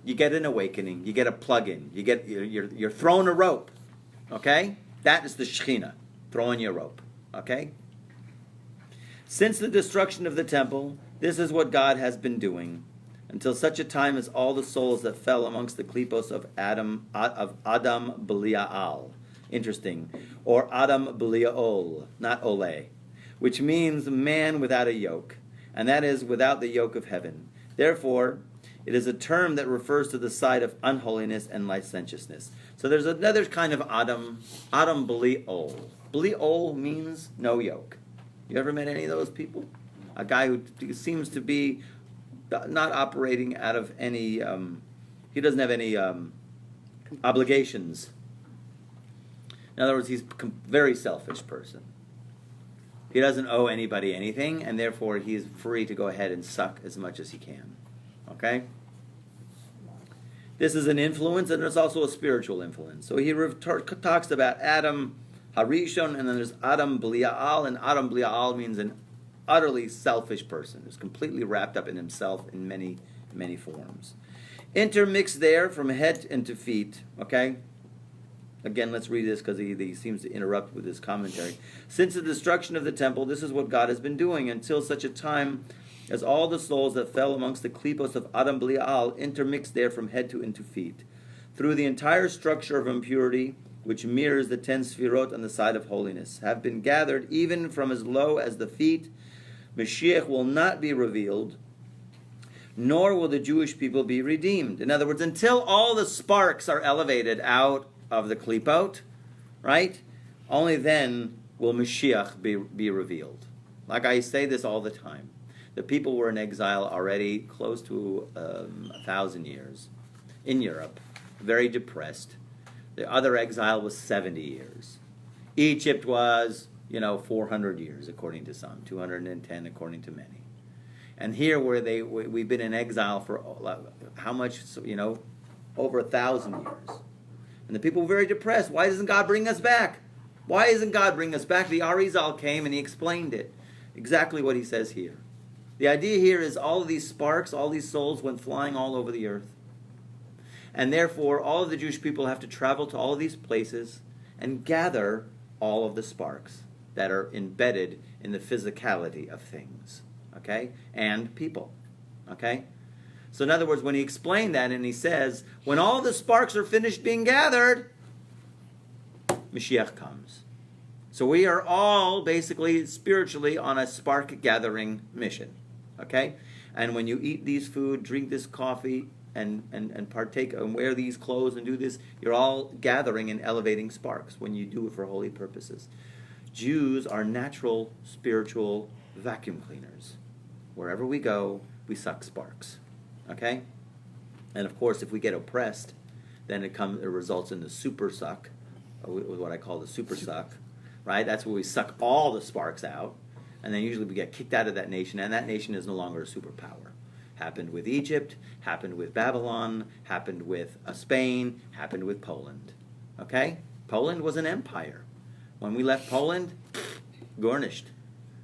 you get an awakening, you get a plug-in, you're thrown a rope, okay? That is the Shekhinah, throwing you a rope, okay? Since the destruction of the temple, this is what God has been doing, until such a time as all the souls that fell amongst the klipos of Adam Belial, interesting, or Adam Belial, not Ole, which means man without a yoke, and that is without the yoke of heaven. Therefore, it is a term that refers to the side of unholiness and licentiousness. So there's another kind of Adam Belial. Belial means no yoke. You ever met any of those people? A guy who seems to be not operating out of any, he doesn't have any obligations. In other words, he's a very selfish person. He doesn't owe anybody anything, and therefore he is free to go ahead and suck as much as he can. Okay? This is an influence, and it's also a spiritual influence. So he talks about Adam Harishon, and then there's Adam Blia'al, and Adam Blia'al means an utterly selfish person who's completely wrapped up in himself in many, many forms. Intermixed there from head into feet, okay? Again, let's read this because he seems to interrupt with his commentary. Since the destruction of the temple, this is what God has been doing until such a time as all the souls that fell amongst the klipos of Adam Blia'al intermixed there from head to into feet. Through the entire structure of impurity, which mirrors the 10 sfirot on the side of holiness, have been gathered even from as low as the feet. Mashiach will not be revealed, nor will the Jewish people be redeemed. In other words, until all the sparks are elevated out of the klipot, right? Only then will Mashiach be revealed. Like I say this all the time. The people were in exile already close to 1,000 years in Europe, very depressed. The other exile was 70 years. Egypt was, 400 years according to some, 210 according to many. And here where we've been in exile for how much, over 1,000 years. And the people were very depressed. Why doesn't God bring us back? Why isn't God bringing us back? The Arizal came and he explained it. Exactly what he says here. The idea here is all of these sparks, all these souls went flying all over the earth. And therefore, all of the Jewish people have to travel to all of these places and gather all of the sparks that are embedded in the physicality of things, okay? And people, okay? So in other words, when he explained that and he says, when all the sparks are finished being gathered, Mashiach comes. So we are all basically spiritually on a spark gathering mission, okay? And when you eat these food, drink this coffee, and partake and wear these clothes and do this, you're all gathering and elevating sparks when you do it for holy purposes. Jews are natural spiritual vacuum cleaners. Wherever we go, we suck sparks. Okay? And of course, if we get oppressed, then it results in the super suck, what I call the super suck, right? That's where we suck all the sparks out, and then usually we get kicked out of that nation, and that nation is no longer a superpower. Happened with Egypt, happened with Babylon, happened with Spain, happened with Poland. Okay? Poland was an empire. When we left Poland, garnished.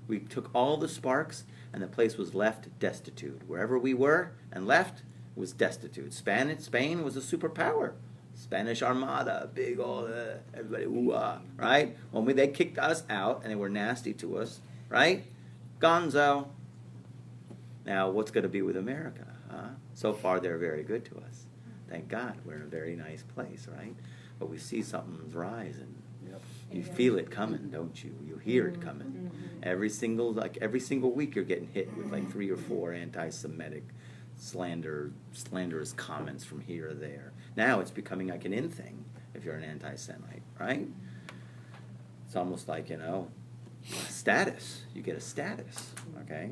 We took all the sparks, and the place was left destitute. Wherever we were and left was destitute. Spain was a superpower. Spanish Armada, big old, everybody, ooh-ah, right? When they kicked us out, and they were nasty to us, right? Gonzo. Now, what's going to be with America? Huh? So far, they're very good to us. Thank God, we're in a very nice place, right? But we see something's rising. Yep. You feel it coming, don't you? You hear it coming. Every single week, you're getting hit with like 3 or 4 anti-Semitic slanderous comments from here or there. Now it's becoming like an in thing if you're an anti-Semite, right? It's almost like, status. You get a status, okay?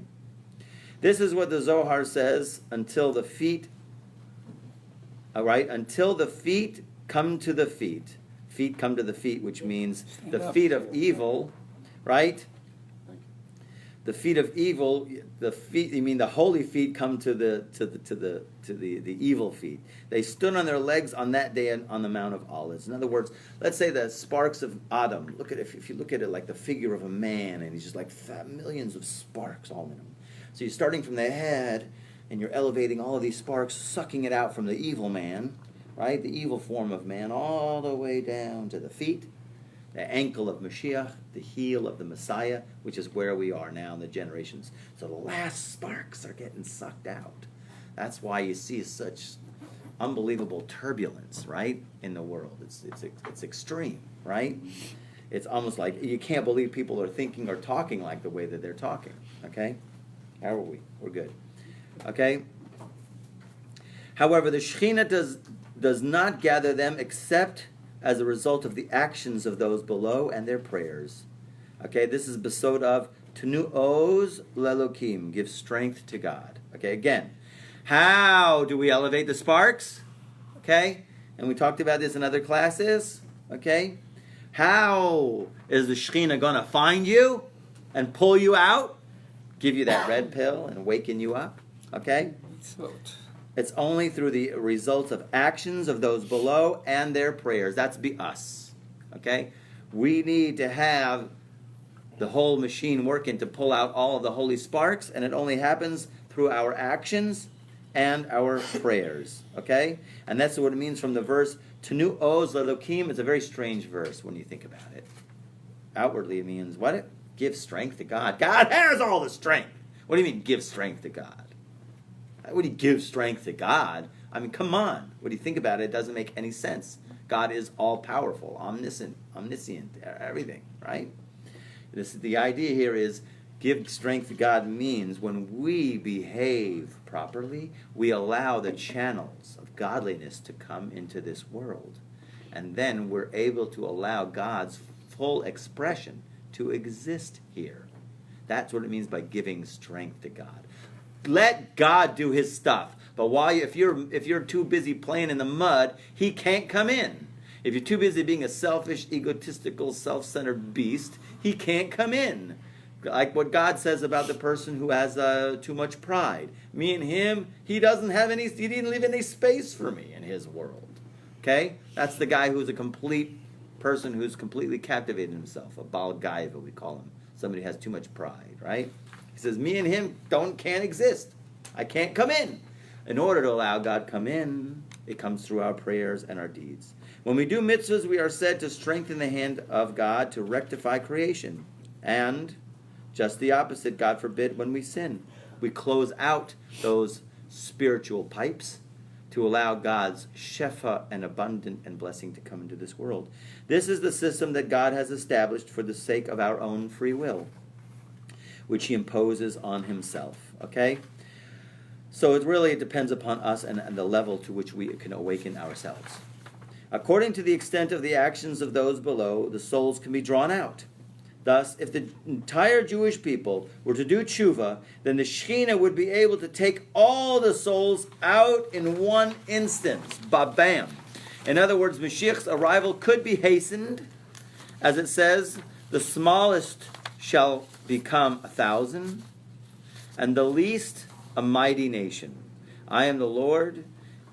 This is what the Zohar says, until the feet come to the feet. Feet come to the feet, which means the feet of evil, right? The feet of evil, the holy feet come to the evil feet. They stood on their legs on that day on the Mount of Olives. In other words, let's say the sparks of Adam. If you look at it like the figure of a man, and he's just like millions of sparks all in him. So you're starting from the head, and you're elevating all of these sparks, sucking it out from the evil man, right? The evil form of man, all the way down to the feet, the ankle of Mashiach, the heel of the Messiah, which is where we are now in the generations. So the last sparks are getting sucked out. That's why you see such unbelievable turbulence, right, in the world. It's extreme, right? It's almost like you can't believe people are thinking or talking like the way that they're talking, okay? How are we? We're good. Okay? However, the Shekhinah does not gather them except as a result of the actions of those below and their prayers. Okay, this is besod of Tenu Oz Lelokim, give strength to God. Okay, again, how do we elevate the sparks? Okay, and we talked about this in other classes. Okay, How is the Shekhinah going to find you and pull you out? Give you that red pill and waken you up? Okay? It's only through the results of actions of those below and their prayers. That's be us. Okay? We need to have the whole machine working to pull out all of the holy sparks, and it only happens through our actions and our prayers. Okay? And that's what it means from the verse, Tenu Oz Lelokim. It's a very strange verse when you think about it. Outwardly it means, what? Give strength to God. God has all the strength. What do you mean, give strength to God? What do you give strength to God? I mean, come on. When you think about it, it doesn't make any sense. God is all-powerful, omniscient, everything, right? The idea here is give strength to God means when we behave properly, we allow the channels of godliness to come into this world. And then we're able to allow God's full expression to exist here. That's what it means by giving strength to God. Let God do his stuff. But if you're too busy playing in the mud, he can't come in. If you're too busy being a selfish, egotistical, self-centered beast, he can't come in. Like what God says about the person who has too much pride. Me and him, he didn't leave any space for me in his world. Okay? That's the guy who's a complete person who's completely captivated himself. A Baal Gaiva, we call him. Somebody who has too much pride, right? He says, me and him can't exist. I can't come in. In order to allow God come in, it comes through our prayers and our deeds. When we do mitzvahs, we are said to strengthen the hand of God to rectify creation. And just the opposite, God forbid, when we sin. We close out those spiritual pipes to allow God's shefa and abundant and blessing to come into this world. This is the system that God has established for the sake of our own free will, which he imposes on himself. Okay? So it depends upon us and the level to which we can awaken ourselves. According to the extent of the actions of those below, the souls can be drawn out. Thus, if the entire Jewish people were to do tshuva, then the Shekhinah would be able to take all the souls out in one instance. Ba-bam. In other words, Mashiach's arrival could be hastened. As it says, the smallest shall become 1,000, and the least a mighty nation. I am the Lord.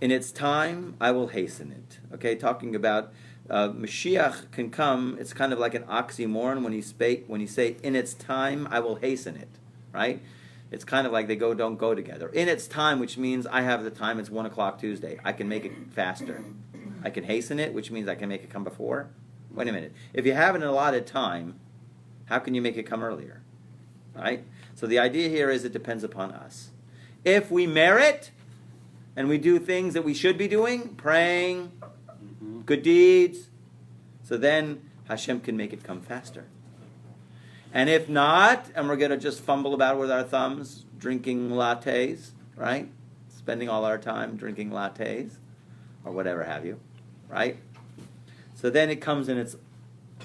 In its time, I will hasten it. Okay, talking about Mashiach can come. It's kind of like an oxymoron when you say, in its time, I will hasten it. Right? It's kind of like they don't go together. In its time, which means I have the time, it's 1 o'clock Tuesday. I can make it faster. I can hasten it, which means I can make it come before. Wait a minute. If you have an allotted time, how can you make it come earlier? Right? So the idea here is it depends upon us. If we merit and we do things that we should be doing, praying, good deeds, so then Hashem can make it come faster. And if not, and we're going to just fumble about with our thumbs, drinking lattes, right? Spending all our time drinking lattes, or whatever have you, right? So then it comes in its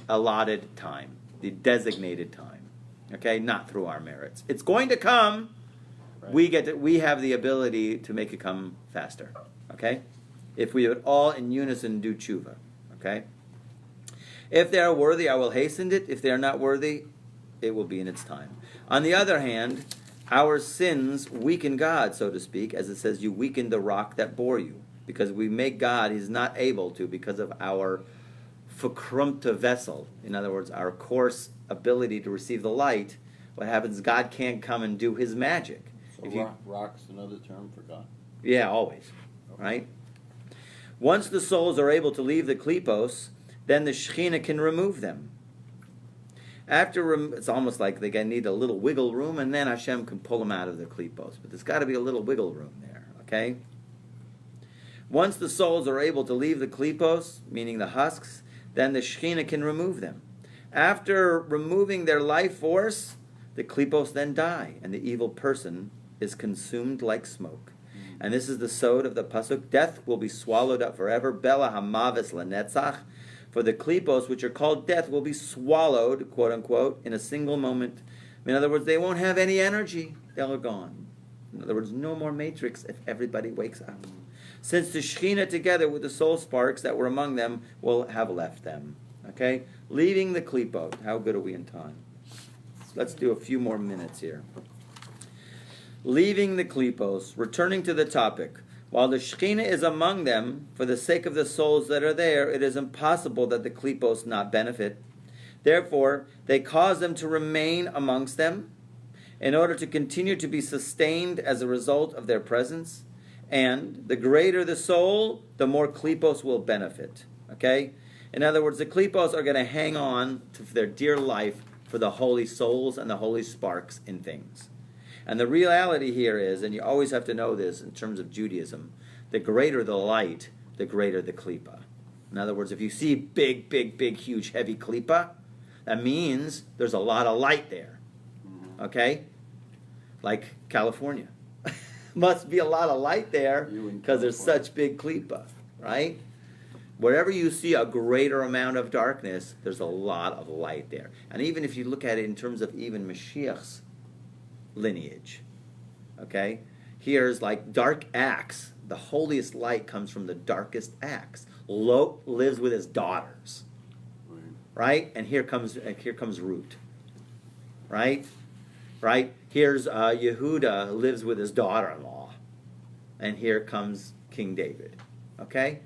allotted time, the designated time, okay? Not through our merits. It's going to come. Right. We have the ability to make it come faster, okay? If we would all in unison do tshuva, okay? If they are worthy, I will hasten it. If they are not worthy, it will be in its time. On the other hand, our sins weaken God, so to speak, as it says, you weaken the rock that bore you. Because we make God, he's not able to, because of our verkrumpte vessel. In other words, our coarse ability to receive the light. What happens is God can't come and do his magic. So rock's another term for God? Yeah, always. Okay. Right? Once the souls are able to leave the klipos, then the Shekhinah can remove them. It's almost like they need a little wiggle room, and then Hashem can pull them out of the klipos. But there's got to be a little wiggle room there, okay? Once the souls are able to leave the klipos, meaning the husks, then the Shekhinah can remove them. After removing their life force, the klipos then die, and the evil person is consumed like smoke. And this is the sod of the pasuk, death will be swallowed up forever, bela hamavis lenetzach, for the klipos, which are called death, will be swallowed, quote unquote, in a single moment. In other words, they won't have any energy. They're gone. In other words, no more matrix if everybody wakes up. Since the Shekhinah together with the soul sparks that were among them will have left them. Okay? Leaving the klipot. How good are we in time? Let's do a few more minutes here. Leaving the klipos, returning to the topic. While the Shekhinah is among them, for the sake of the souls that are there, it is impossible that the klipos not benefit. Therefore, they cause them to remain amongst them in order to continue to be sustained as a result of their presence. And the greater the soul, the more klipos will benefit. Okay? In other words, the klipos are going to hang on to their dear life for the holy souls and the holy sparks in things. And the reality here is, and you always have to know this in terms of Judaism, the greater the light, the greater the klipa. In other words, if you see big, huge, heavy klipa, that means there's a lot of light there. Okay? Like California. Must be a lot of light there because there's such big klipa, right? Wherever you see a greater amount of darkness, there's a lot of light there. And even if you look at it in terms of even Mashiach's lineage, okay? Here's like dark acts. The holiest light comes from the darkest acts. Lot lives with his daughters, right? And here comes Root, right? Right? Here's Yehuda lives with his daughter-in-law, and here comes King David, okay?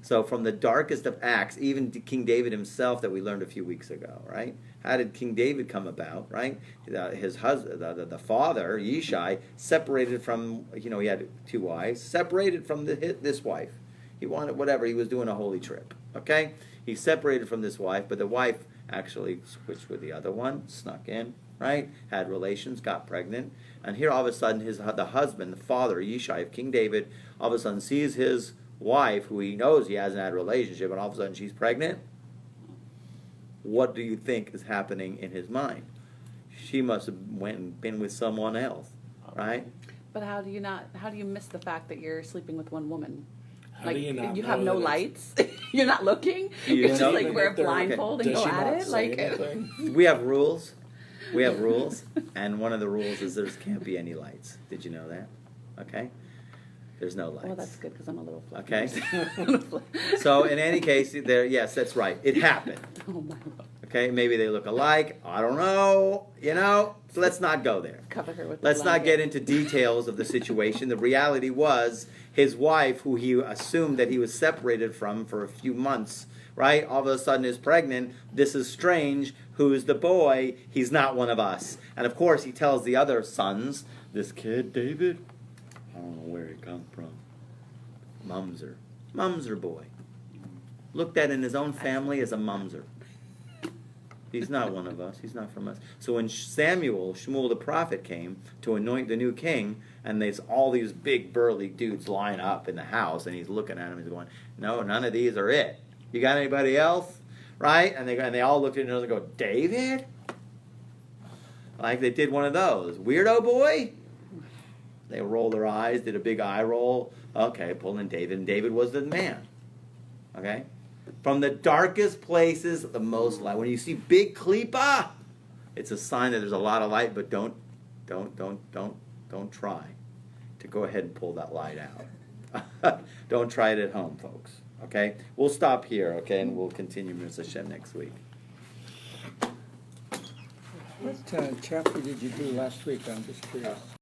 So from the darkest of acts, even King David himself that we learned a few weeks ago, right? How did King David come about, right? His husband, the father, Yishai, separated from, he had 2 wives, separated from this wife. He wanted whatever, he was doing a holy trip, okay? He separated from this wife, but the wife actually switched with the other one, snuck in, right? Had relations, got pregnant. And here all of a sudden, the husband, the father, Yishai of King David, all of a sudden sees his wife, who he knows he hasn't had a relationship, and all of a sudden she's pregnant. What do you think is happening in his mind? She must have went and been with someone else, right? But how do you miss the fact that you're sleeping with one woman? How do you not you have know no that lights. You're not looking. You You're just know- like wear a If they're- blindfold and Does go she at not it. say Like anything? We have rules. We have rules, and one of the rules is there can't be any lights. Did you know that? Okay? There's no lights. well, that's good because I'm a little flippy. Okay. So in any case, yes, that's right. It happened. Oh my Lord. Okay, maybe they look alike. I don't know. So let's not go there. Cover her with. Let's the not blanket. get into details of the situation. The reality was his wife, who he assumed that he was separated from for a few months, right? All of a sudden is pregnant. This is strange. Who's the boy? He's not one of us. And of course, he tells the other sons, this kid, David, I don't know where he comes from. Mumser boy. Looked at in his own family as a mumser. He's not one of us. He's not from us. So when Shmuel the prophet came to anoint the new king, and there's all these big burly dudes line up in the house, and he's looking at him, he's going, no, none of these are it. You got anybody else? Right? And they all looked at each other and go, David? Like they did one of those. Weirdo boy? They rolled their eyes, did a big eye roll. Okay, pulled in David, and David was the man. Okay? From the darkest places, the most light. When you see big klipa, it's a sign that there's a lot of light, but don't try to go ahead and pull that light out. Don't try it at home, folks. Okay? We'll stop here, okay, and we'll continue Mr. Hashem next week. What chapter did you do last week? I'm just curious.